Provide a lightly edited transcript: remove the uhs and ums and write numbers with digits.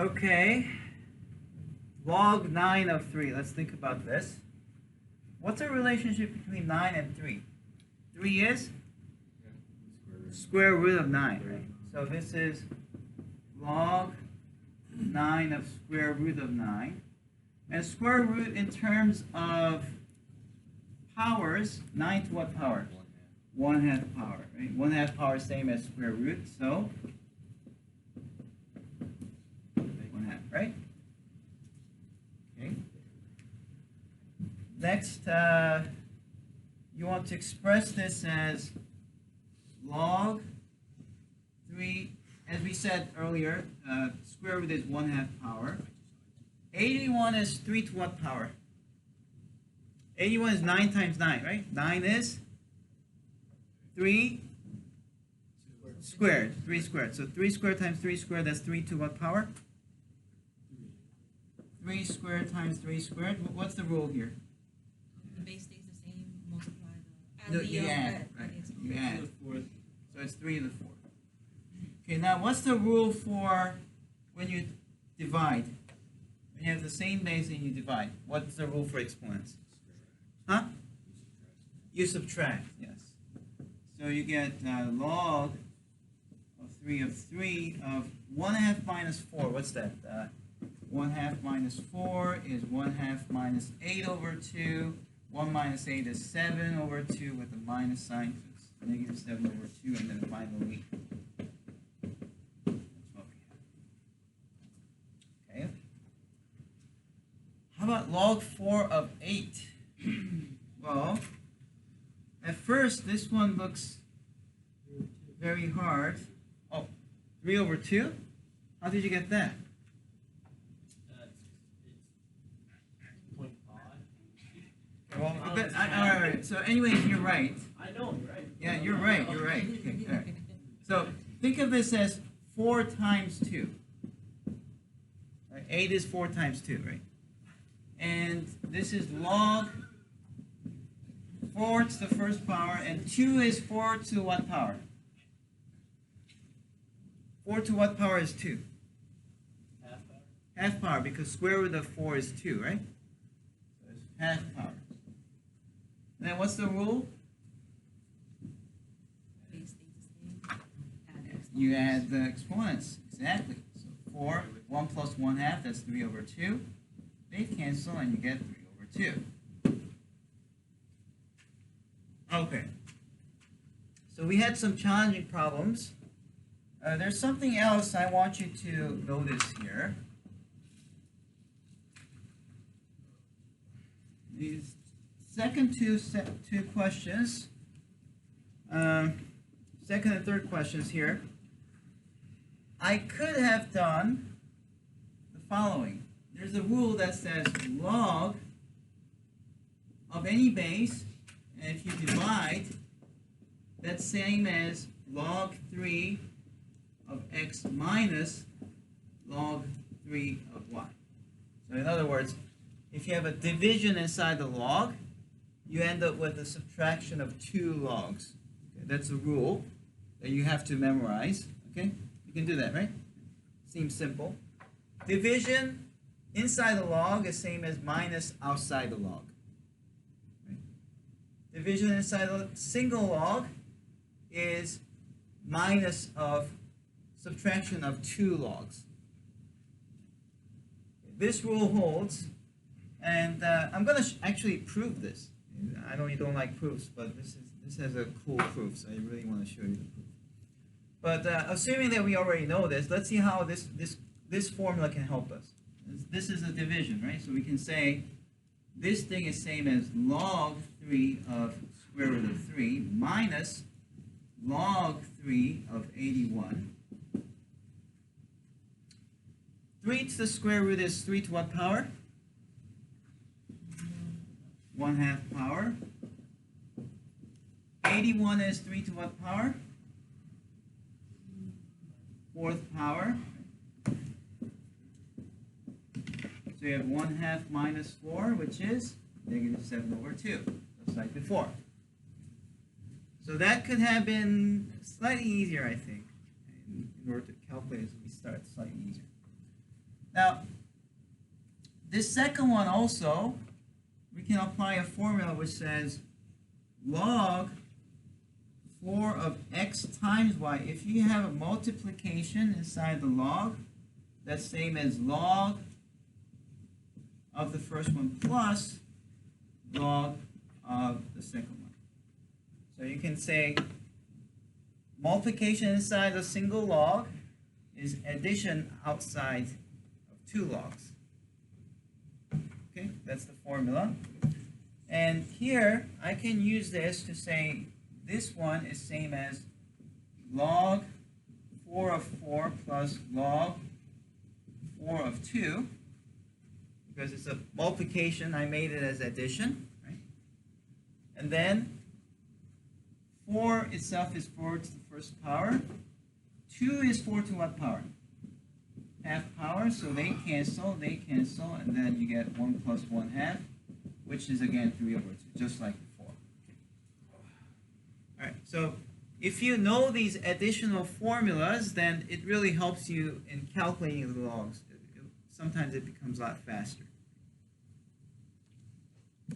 Okay, log 9 of 3. Let's think about this. What's the relationship between 9 and 3? 3 is square root of 9, right? So this is log 9 of square root of 9. And square root in terms of powers, 9 to what power? 1/2 power, right? 1/2 power is same as square root, so 1/2, right? Okay. Next, you want to express this as log 3, as we said earlier, square root is 1/2 power. 81 is 3 to what power? 81 is 9 times 9, right? 9 is 3 squared, 3 squared. So 3 squared times 3 squared, that's 3 to what power? 3 squared times 3 squared. What's the rule here? The base stays the same, multiply the... No, you add, right? You add. So it's 3 to the 4th. Okay, now what's the rule for when you divide? When you have the same base and you divide, what's the rule for exponents? Huh? You subtract, yes. So you get log of 3 of 3 of 1/2 minus 4. What's that? 1/2 minus 4 is 1/2 minus 8 over 2. 1 minus 8 is 7 over 2 with a minus sign. So it's negative 7 over 2, and then finally, that's what we have. Okay. How about log 4 of 8? Well, at first, this one looks very hard. Oh, 3 over 2? How did you get that? Well, all right. So anyways, you're right. I know, you're right. Yeah, you're right. You're right. Okay, all right. So think of this as 4 times 2. Right? 8 is 4 times 2, right? And this is log 4 to the first power, and 2 is 4 to what power? 4 to what power is 2? Half power. Half power, because square root of 4 is 2, right? So it's half power. And then what's the rule? Base stays the same, add the exponents. You add the exponents, exactly. So 4, 1 plus 1/2, that's 3 over 2. They cancel, and you get 3 over 2. Okay. So we had some challenging problems. There's something else I want you to notice here. These second two questions, second and third questions here, I could have done the following. There's a rule that says log of any base, and if you divide, that's same as log 3 of x minus log 3 of y. So in other words, if you have a division inside the log, you end up with a subtraction of 2 logs. Okay, that's a rule that you have to memorize. Okay, you can do that, right? Seems simple. Division inside the log is same as minus outside the log. Right? Division inside a single log is minus of subtraction of 2 logs. This rule holds, and I'm going to actually prove this. I know you don't like proofs, but this has a cool proof, so I really want to show you the proof. But assuming that we already know this, let's see how this formula can help us. This is a division, right? So we can say this thing is same as log 3 of square root of 3 minus log 3 of 81. 3 to the square root is 3 to what power? 1/2 power. 81 is 3 to what power? 4th power. So you have 1/2 minus 4, which is negative 7 over 2, just like before. So that could have been slightly easier, I think. In order to calculate it, we start slightly easier. Now, this second one also, we can apply a formula which says log 4 of x times y. If you have a multiplication inside the log, that's same as log of the first one plus log of the second one. So you can say multiplication inside a single log is addition outside of two logs. Okay, that's the formula. And here I can use this to say this one is same as log 4 of 4 plus log 4 of 2. Because it's a multiplication, I made it as addition. Right? And then 4 itself is 4 to the first power. 2 is 4 to what power? Half power, so they cancel, and then you get 1 plus 1 half, which is again 3 over 2, just like before. Alright, so if you know these additional formulas, then it really helps you in calculating the logs. Sometimes it becomes a lot faster.